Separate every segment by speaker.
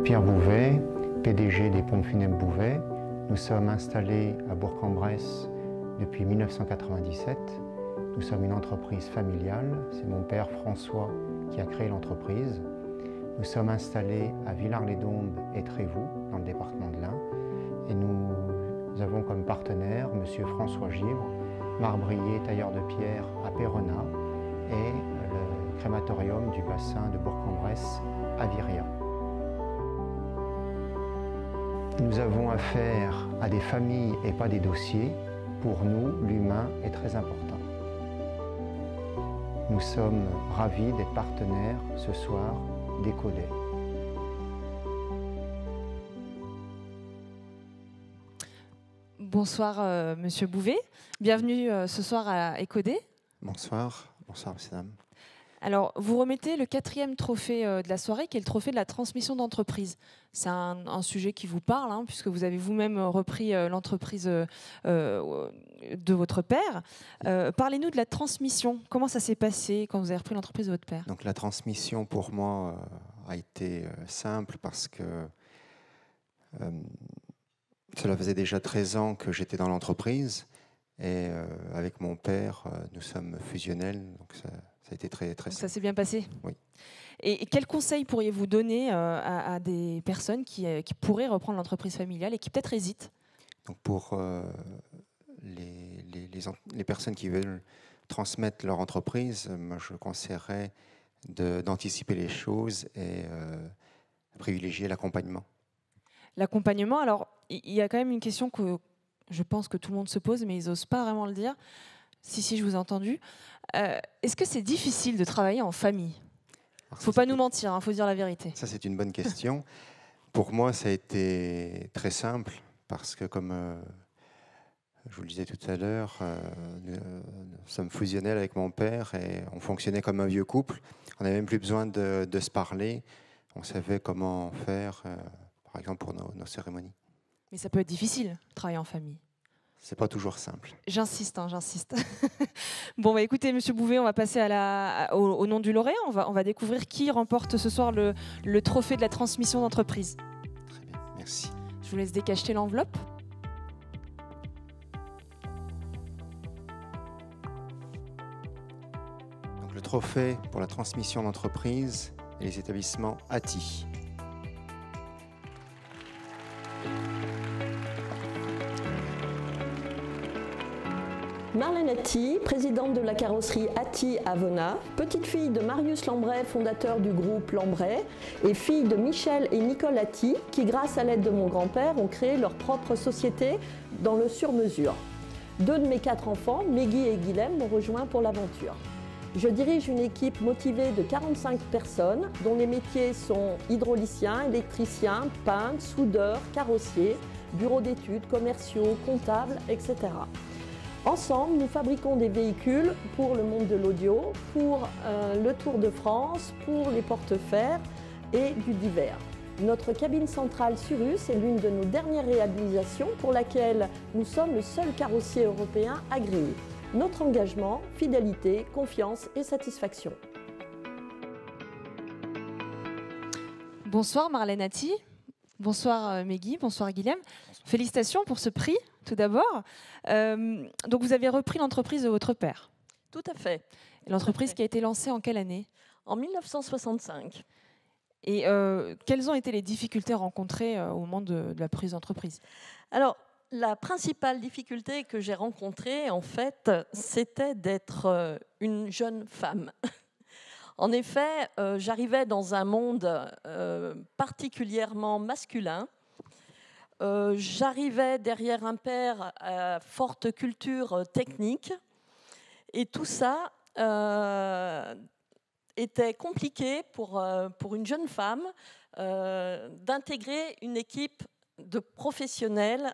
Speaker 1: Pierre Bouvet, PDG des Pompes Funèbres Bouvet. Nous sommes installés à Bourg-en-Bresse depuis 1997. Nous sommes une entreprise familiale. C'est mon père François qui a créé l'entreprise. Nous sommes installés à Villars-les-Dombes et Trévoux, dans le département de l'Ain. Et nous avons comme partenaire M. François Givre, marbrier, tailleur de pierre à Péronat, et le crématorium du bassin de Bourg-en-Bresse à Viria. Nous avons affaire à des familles et pas des dossiers. Pour nous, l'humain est très important. Nous sommes ravis d'être partenaires ce soir d'Ecodé.
Speaker 2: Bonsoir Monsieur Bouvet, bienvenue ce soir à Ecodé.
Speaker 1: Bonsoir, bonsoir mesdames.
Speaker 2: Alors, vous remettez le 4e trophée de la soirée, qui est le trophée de la transmission d'entreprise. C'est un sujet qui vous parle, hein, puisque vous avez vous-même repris l'entreprise de votre père. Parlez-nous de la transmission. Comment ça s'est passé quand vous avez repris l'entreprise de votre père?
Speaker 1: Donc la transmission pour moi a été simple parce que cela faisait déjà 13 ans que j'étais dans l'entreprise et avec mon père, nous sommes fusionnels, donc ça a été très simple.
Speaker 2: Ça s'est bien passé?
Speaker 1: Oui.
Speaker 2: Et quels conseils pourriez-vous donner à des personnes qui pourraient reprendre l'entreprise familiale et qui peut-être hésitent?
Speaker 1: Donc pour les personnes qui veulent transmettre leur entreprise, moi je conseillerais d'anticiper les choses et privilégier l'accompagnement.
Speaker 2: L'accompagnement, alors il y a quand même une question que je pense que tout le monde se pose, mais ils n'osent pas vraiment le dire. Si, je vous ai entendu. Est-ce que c'est difficile de travailler en famille? Il ne faut pas nous mentir, il faut dire la vérité. Ça,
Speaker 1: c'est une bonne question. Pour moi, ça a été très simple, parce que comme je vous le disais tout à l'heure, nous sommes fusionnels avec mon père et on fonctionnait comme un vieux couple. On n'avait même plus besoin de se parler. On savait comment faire, par exemple, pour nos cérémonies.
Speaker 2: Mais ça peut être difficile, travailler en famille.
Speaker 1: C'est pas toujours simple.
Speaker 2: J'insiste, j'insiste. Bon, bah, écoutez, Monsieur Bouvet, on va passer au nom du lauréat. On va découvrir qui remporte ce soir le trophée de la transmission d'entreprise.
Speaker 1: Très bien, merci.
Speaker 2: Je vous laisse décacheter l'enveloppe.
Speaker 1: Donc, le trophée pour la transmission d'entreprise et les établissements ATI.
Speaker 3: Marlène Atty, présidente de la carrosserie Atty à Venat, petite fille de Marius Lambret, fondateur du groupe Lambret, et fille de Michel et Nicole Atty, qui grâce à l'aide de mon grand-père ont créé leur propre société dans le sur-mesure. 2 de mes 4 enfants, Meggy et Guilhem, m'ont rejoint pour l'aventure. Je dirige une équipe motivée de 45 personnes, dont les métiers sont hydrauliciens, électriciens, peintres, soudeurs, carrossiers, bureaux d'études, commerciaux, comptables, etc. Ensemble, nous fabriquons des véhicules pour le monde de l'audio, pour le Tour de France, pour les portefers et du divers. Notre cabine centrale Surus est l'une de nos dernières réalisations pour laquelle nous sommes le seul carrossier européen agréé. Notre engagement, fidélité, confiance et satisfaction.
Speaker 2: Bonsoir Marlène Atty. Bonsoir Meggy, bonsoir Guilhem. Félicitations pour ce prix, tout d'abord. Donc vous avez repris l'entreprise de votre père.
Speaker 3: Tout à fait.
Speaker 2: L'entreprise qui a été lancée en quelle année?
Speaker 3: En 1965.
Speaker 2: Et quelles ont été les difficultés rencontrées au moment de la prise d'entreprise?
Speaker 3: Alors, la principale difficulté que j'ai rencontrée, en fait, c'était d'être une jeune femme. En effet, j'arrivais dans un monde particulièrement masculin. J'arrivais derrière un père à forte culture technique. Et tout ça était compliqué pour une jeune femme d'intégrer une équipe de professionnels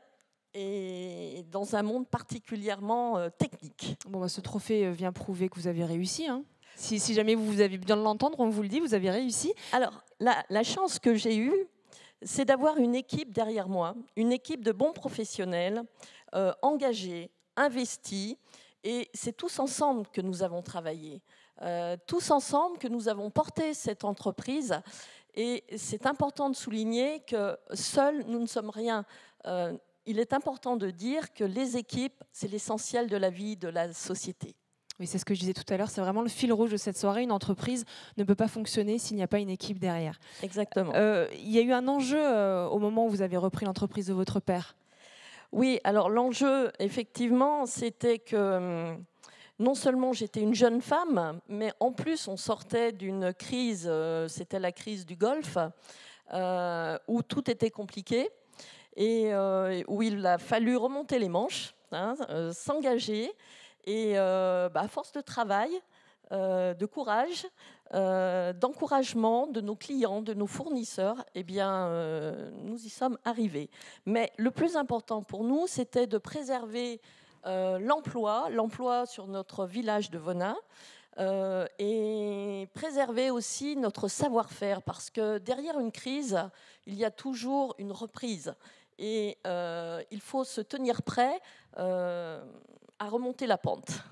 Speaker 3: et dans un monde particulièrement technique.
Speaker 2: Bon, bah, ce trophée vient prouver que vous avez réussi, hein. Si jamais vous avez bien de l'entendre, on vous le dit, vous avez réussi.
Speaker 3: Alors, la chance que j'ai eue, c'est d'avoir une équipe derrière moi, une équipe de bons professionnels, engagés, investis, et c'est tous ensemble que nous avons travaillé, tous ensemble que nous avons porté cette entreprise, Et c'est important de souligner que seuls, nous ne sommes rien. Il est important de dire que les équipes, c'est l'essentiel de la vie de la société.
Speaker 2: Oui, c'est ce que je disais tout à l'heure, c'est vraiment le fil rouge de cette soirée. Une entreprise ne peut pas fonctionner s'il n'y a pas une équipe derrière.
Speaker 3: Exactement.
Speaker 2: Il y a eu un enjeu au moment où vous avez repris l'entreprise de votre père.
Speaker 3: Oui, alors l'enjeu, effectivement, c'était que non seulement j'étais une jeune femme, mais en plus on sortait d'une crise, c'était la crise du Golfe, où tout était compliqué et où il a fallu remonter les manches, s'engager. Et à force de travail, de courage, d'encouragement de nos clients, de nos fournisseurs, eh bien, nous y sommes arrivés. Mais le plus important pour nous, c'était de préserver l'emploi sur notre village de Vona et préserver aussi notre savoir-faire, parce que derrière une crise, il y a toujours une reprise. Et il faut se tenir prêt à remonter la pente.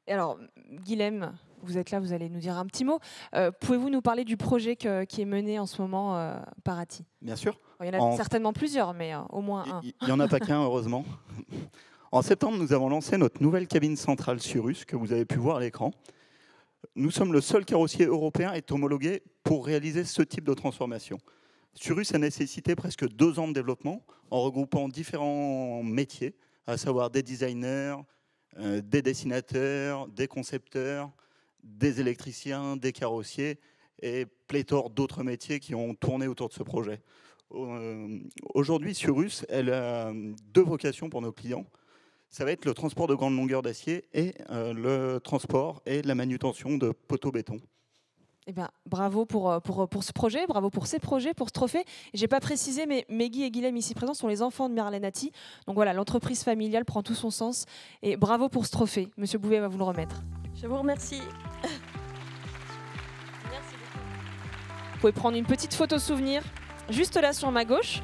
Speaker 2: Alors, Guilhem, vous êtes là, vous allez nous dire un petit mot. Pouvez-vous nous parler du projet qui est mené en ce moment par ATI?
Speaker 4: Bien sûr.
Speaker 2: Il y en a certainement plusieurs, mais au moins un.
Speaker 4: Il n'y en a pas qu'un, heureusement. En septembre, nous avons lancé notre nouvelle cabine centrale Surus, que vous avez pu voir à l'écran. Nous sommes le seul carrossier européen à être homologué pour réaliser ce type de transformation. Surus a nécessité presque 2 ans de développement en regroupant différents métiers, à savoir des designers, des dessinateurs, des concepteurs, des électriciens, des carrossiers et pléthore d'autres métiers qui ont tourné autour de ce projet. Aujourd'hui, Surus, elle a 2 vocations pour nos clients. Ça va être le transport de grande longueur d'acier et le transport et la manutention de poteaux béton.
Speaker 2: Eh bien, bravo pour ce projet, bravo pour ces projets, pour ce trophée. Je n'ai pas précisé, mais Meggy et Guilhem ici présents sont les enfants de Marlène Atty. Donc voilà, l'entreprise familiale prend tout son sens. Et bravo pour ce trophée. Monsieur Bouvet va vous le remettre.
Speaker 3: Je vous remercie.
Speaker 2: Merci beaucoup. Vous pouvez prendre une petite photo souvenir, juste là sur ma gauche.